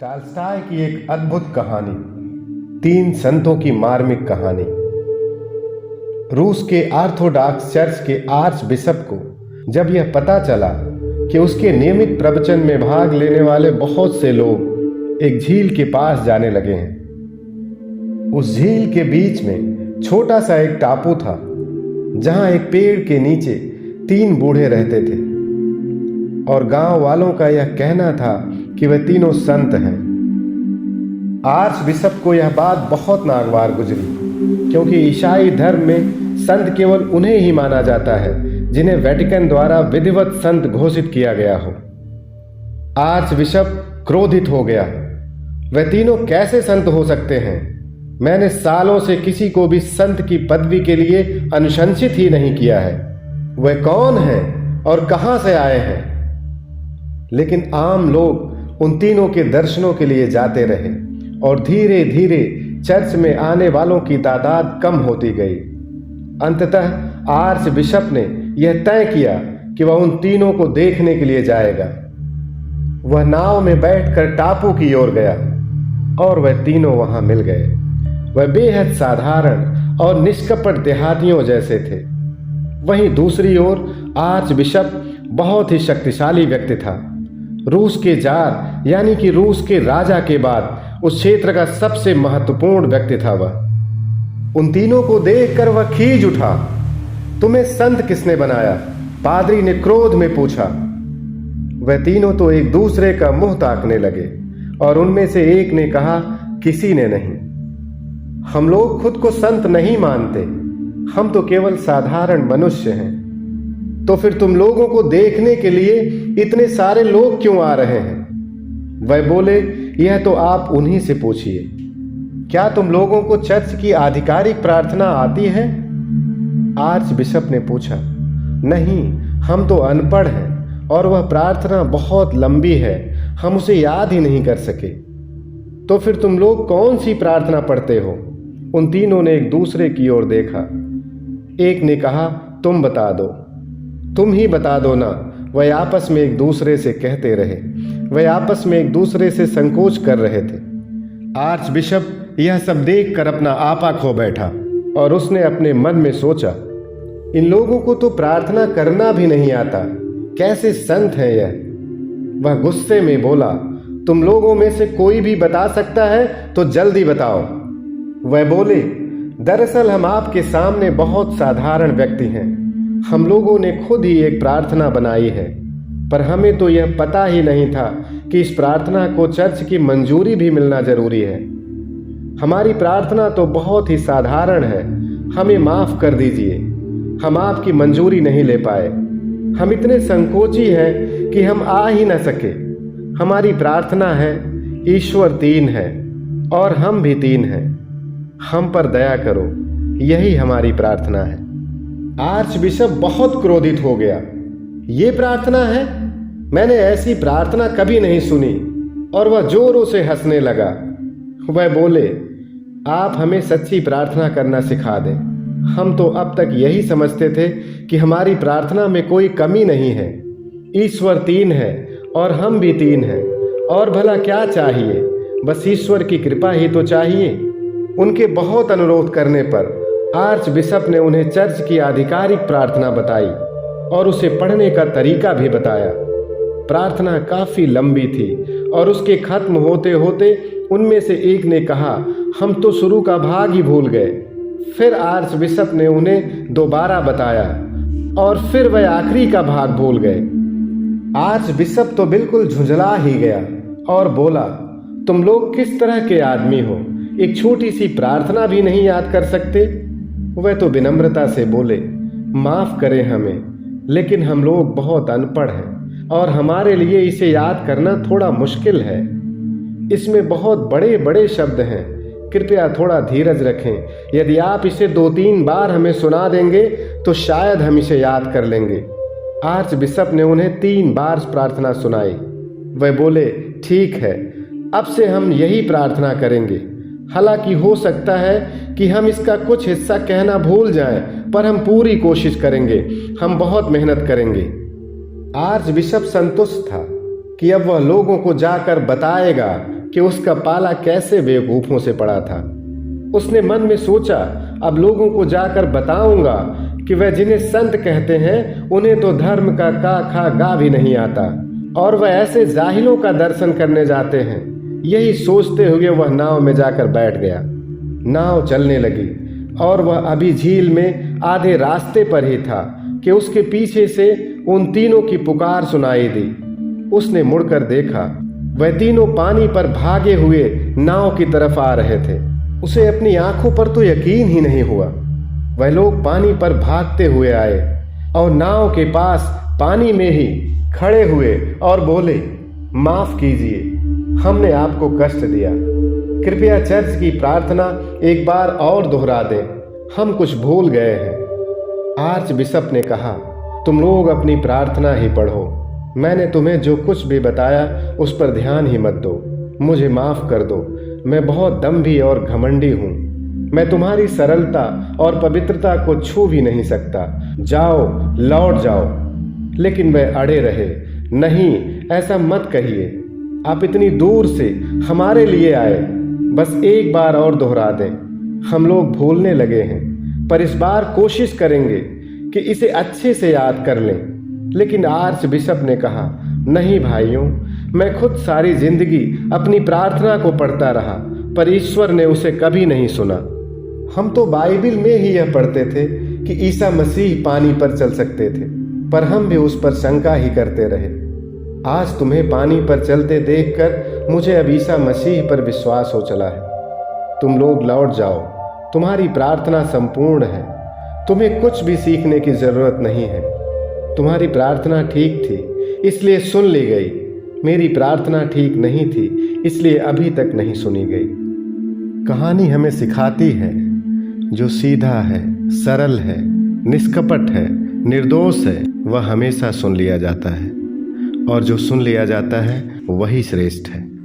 Tolstoy की एक अद्भुत कहानी, तीन संतों की मार्मिक कहानी। रूस के ऑर्थोडॉक्स चर्च के आर्च बिशप को जब यह पता चला कि उसके नियमित प्रवचन में भाग लेने वाले बहुत से लोग एक झील के पास जाने लगे हैं। उस झील के बीच में छोटा सा एक टापू था जहां एक पेड़ के नीचे तीन बूढ़े रहते थे और गांव वालों का यह कहना था कि वे तीनों संत हैं। आर्च बिशप को यह बात बहुत नागवार गुजरी, क्योंकि ईसाई धर्म में संत केवल उन्हें ही माना जाता है जिन्हें वेटिकन द्वारा विधिवत संत घोषित किया गया हो। आर्च बिशप क्रोधित हो गया। वे तीनों कैसे संत हो सकते हैं? मैंने सालों से किसी को भी संत की पदवी के लिए अनुशंसित ही नहीं किया है। वे कौन हैं और कहां से आए हैं? लेकिन आम लोग उन तीनों के दर्शनों के लिए जाते रहे और धीरे धीरे चर्च में आने वालों की तादाद कम होती गई। अंततः आर्च बिशप ने यह तय किया कि वह उन तीनों को देखने के लिए जाएगा। वह नाव में बैठकर टापू की ओर गया और वह तीनों वहां मिल गए। वह बेहद साधारण और निष्कपट देहातियों जैसे थे। वहीं दूसरी ओर आर्च बिशप बहुत ही शक्तिशाली व्यक्ति था। रूस के जार यानी कि रूस के राजा के बाद उस क्षेत्र का सबसे महत्वपूर्ण व्यक्ति था वह। उन तीनों को देखकर वह खींच उठा। तुम्हें संत किसने बनाया? पादरी ने क्रोध में पूछा। वह तीनों तो एक दूसरे का मुंह ताकने लगे और उनमें से एक ने कहा, किसी ने नहीं। हम लोग खुद को संत नहीं मानते, हम तो केवल साधारण मनुष्य हैं। तो फिर तुम लोगों को देखने के लिए इतने सारे लोग क्यों आ रहे हैं? वह बोले, यह तो आप उन्हीं से पूछिए। क्या तुम लोगों को चर्च की आधिकारिक प्रार्थना आती है? आर्च बिशप ने पूछा। नहीं, हम तो अनपढ़ हैं और वह प्रार्थना बहुत लंबी है, हम उसे याद ही नहीं कर सके। तो फिर तुम लोग कौन सी प्रार्थना पढ़ते हो? उन तीनों ने एक दूसरे की ओर देखा। एक ने कहा, तुम बता दो। तुम ही बता दो ना, वह आपस में एक दूसरे से कहते रहे। वह आपस में एक दूसरे से संकोच कर रहे थे। आर्च बिशप यह सब देखकर अपना आपा खो बैठा और उसने अपने मन में सोचा, इन लोगों को तो प्रार्थना करना भी नहीं आता, कैसे संत हैं यह? वह गुस्से में बोला, तुम लोगों में से कोई भी बता सकता है तो जल्दी बताओ। वह बोले, दरअसल हम आपके सामने बहुत साधारण व्यक्ति हैं। हम लोगों ने खुद ही एक प्रार्थना बनाई है, पर हमें तो यह पता ही नहीं था कि इस प्रार्थना को चर्च की मंजूरी भी मिलना जरूरी है। हमारी प्रार्थना तो बहुत ही साधारण है, हमें माफ कर दीजिए, हम आपकी मंजूरी नहीं ले पाए। हम इतने संकोची हैं कि हम आ ही न सके। हमारी प्रार्थना है, ईश्वर तीन है और हम भी तीन हैं, हम पर दया करो, यही हमारी प्रार्थना है। आर्च बिशप बहुत क्रोधित हो गया। ये प्रार्थना है? मैंने ऐसी प्रार्थना कभी नहीं सुनी। और वह जोरों से हंसने लगा। वह बोले, आप हमें सच्ची प्रार्थना करना सिखा दें। हम तो अब तक यही समझते थे कि हमारी प्रार्थना में कोई कमी नहीं है। ईश्वर तीन है और हम भी तीन हैं, और भला क्या चाहिए? बस ईश्वर की कृपा ही तो चाहिए। उनके बहुत अनुरोध करने पर आर्च बिशप ने उन्हें चर्च की आधिकारिक प्रार्थना बताई और उसे पढ़ने का तरीका भी बताया। प्रार्थना काफी लंबी थी और उसके खत्म होते होते उनमें से एक ने कहा, हम तो शुरू का भाग ही भूल गए। फिर आर्च बिशप ने उन्हें दोबारा बताया और फिर वह आखिरी का भाग भूल गए। आर्च बिशप तो बिल्कुल झुंझला ही गया और बोला, तुम लोग किस तरह के आदमी हो? एक छोटी सी प्रार्थना भी नहीं याद कर सकते? वह तो विनम्रता से बोले, माफ करें हमें, लेकिन हम लोग बहुत अनपढ़ हैं और हमारे लिए इसे याद करना थोड़ा मुश्किल है। इसमें बहुत बड़े बड़े शब्द हैं, कृपया थोड़ा धीरज रखें। यदि आप इसे 2-3 बार हमें सुना देंगे तो शायद हम इसे याद कर लेंगे। आर्च बिशप ने उन्हें 3 बार प्रार्थना सुनाई। वह बोले, ठीक है, अब से हम यही प्रार्थना करेंगे। हालांकि हो सकता है कि हम इसका कुछ हिस्सा कहना भूल जाएं, पर हम पूरी कोशिश करेंगे, हम बहुत मेहनत करेंगे। आर्च बिशप संतुष्ट था कि अब वह लोगों को जाकर बताएगा कि उसका पाला कैसे बेवकूफों से पड़ा था। उसने मन में सोचा, अब लोगों को जाकर बताऊंगा कि वह जिन्हें संत कहते हैं उन्हें तो धर्म का का खा गा भी नहीं आता और वह ऐसे जाहिलों का दर्शन करने जाते हैं। यही सोचते हुए वह नाव में जाकर बैठ गया। नाव चलने लगी और वह अभी झील में आधे रास्ते पर ही था कि उसके पीछे से उन तीनों की पुकार सुनाई दी। उसने मुड़कर देखा, वह तीनों पानी पर भागे हुए नाव की तरफ आ रहे थे। उसे अपनी आंखों पर तो यकीन ही नहीं हुआ। वह लोग पानी पर भागते हुए आए और नाव के पास पानी में ही खड़े हुए और बोले, माफ कीजिए, हमने आपको कष्ट दिया। कृपया चर्च की प्रार्थना एक बार और दोहरा दें, हम कुछ भूल गए हैं। आर्च बिशप ने कहा, तुम लोग अपनी प्रार्थना ही पढ़ो। मैंने तुम्हें जो कुछ भी बताया उस पर ध्यान ही मत दो। मुझे माफ कर दो, मैं बहुत दम्भी और घमंडी हूँ। मैं तुम्हारी सरलता और पवित्रता को छू भी नहीं सकता। जाओ, लौट जाओ। लेकिन वे अड़े रहे, नहीं, ऐसा मत कहिए। आप इतनी दूर से हमारे लिए आए, बस एक बार और दोहरा दें। हम लोग भूलने लगे हैं, पर इस बार कोशिश करेंगे कि इसे अच्छे से याद कर लें। लेकिन आर्च बिशप ने कहा, नहीं भाइयों, मैं खुद सारी जिंदगी अपनी प्रार्थना को पढ़ता रहा, पर ईश्वर ने उसे कभी नहीं सुना। हम तो बाइबिल में ही यह पढ़ते थे कि ईसा मसीह पानी पर चल सकते थे, पर हम भी उस पर शंका ही करते रहे। आज तुम्हें पानी पर चलते देखकर मुझे अब ईसा मसीह पर विश्वास हो चला है। तुम लोग लौट जाओ, तुम्हारी प्रार्थना संपूर्ण है। तुम्हें कुछ भी सीखने की जरूरत नहीं है। तुम्हारी प्रार्थना ठीक थी, इसलिए सुन ली गई। मेरी प्रार्थना ठीक नहीं थी, इसलिए अभी तक नहीं सुनी गई। कहानी हमें सिखाती है, जो सीधा है, सरल है, निष्कपट है, निर्दोष है, वह हमेशा सुन लिया जाता है, और जो सुन लिया जाता है वही श्रेष्ठ है।